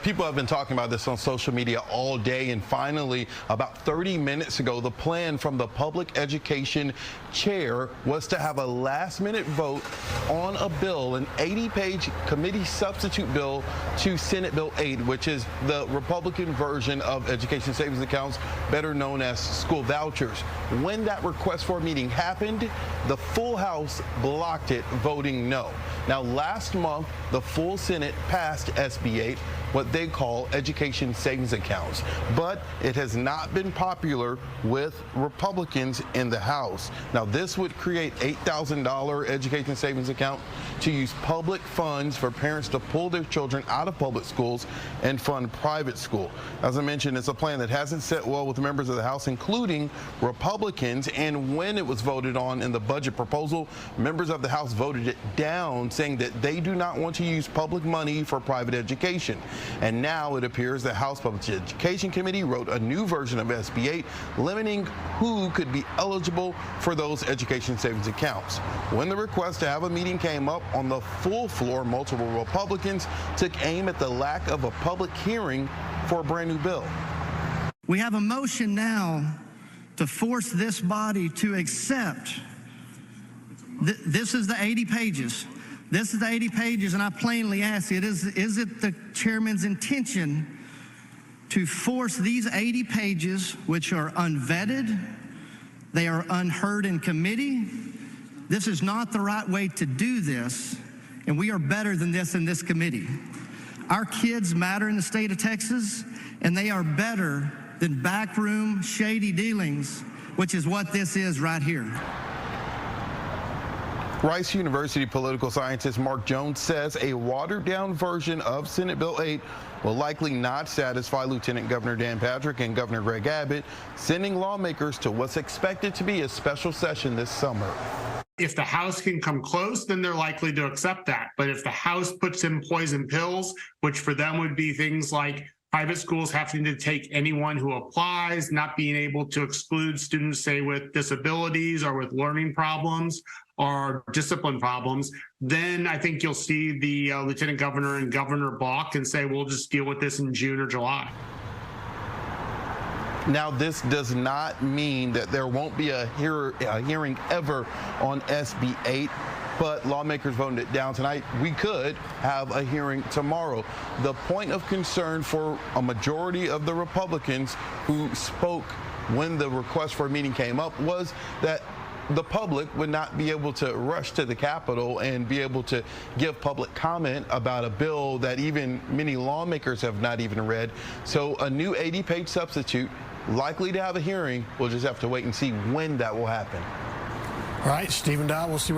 People have been talking about this on social media all day, and finally, about 30 minutes ago, the plan from the public education chair was to have a last-minute vote on a bill, an 80-page committee substitute bill to Senate Bill 8, which is the Republican version of education savings accounts, better known as school vouchers. When that request for a meeting happened, the full House blocked it, voting no. Now, last month, the full Senate passed SB 8, what they call education savings accounts, but it has not been popular with Republicans in the House. Now, this would create $8,000 education savings account to use public funds for parents to pull their children out of public schools and fund private school. As I mentioned, it's a plan that hasn't set well with members of the House, including Republicans, and when it was voted on in the budget proposal, members of the House voted it down, saying that they do not want to use public money for private education. And now it appears the House Public Education Committee wrote a new version of SB 8 limiting who could be eligible for those education savings accounts. When the request to have a meeting came up on the full floor, multiple Republicans took aim at the lack of a public hearing for a brand new bill. We have a motion now to force this body to accept. This is the 80 pages. This is the 80 pages, and I plainly ask you, is it the chairman's intention to force these 80 pages, which are unvetted, they are unheard in committee? This is not the right way to do this, and we are better than this in this committee. Our kids matter in the state of Texas, and they are better than backroom shady dealings, which is what this is right here. Rice University political scientist Mark Jones says a watered-down version of Senate Bill 8 will likely not satisfy Lieutenant Governor Dan Patrick and Governor Greg Abbott, sending lawmakers to what's expected to be a special session this summer. If the House can come close, then they're likely to accept that. But if the House puts in poison pills, which for them would be things like private schools having to take anyone who applies, not being able to exclude students, say, with disabilities or with learning problems or discipline problems, then I think you'll see the Lieutenant Governor and Governor balk and say, we'll just deal with this in June or July. Now, this does not mean that there won't be a hearing ever on SB 8. But lawmakers voted it down tonight. We could have a hearing tomorrow. The point of concern for a majority of the Republicans who spoke when the request for a meeting came up was that the public would not be able to rush to the Capitol and be able to give public comment about a bill that even many lawmakers have not even read. So a new 80-page substitute likely to have a hearing. We'll just have to wait and see when that will happen. All right, Stephen Dow, we'll see where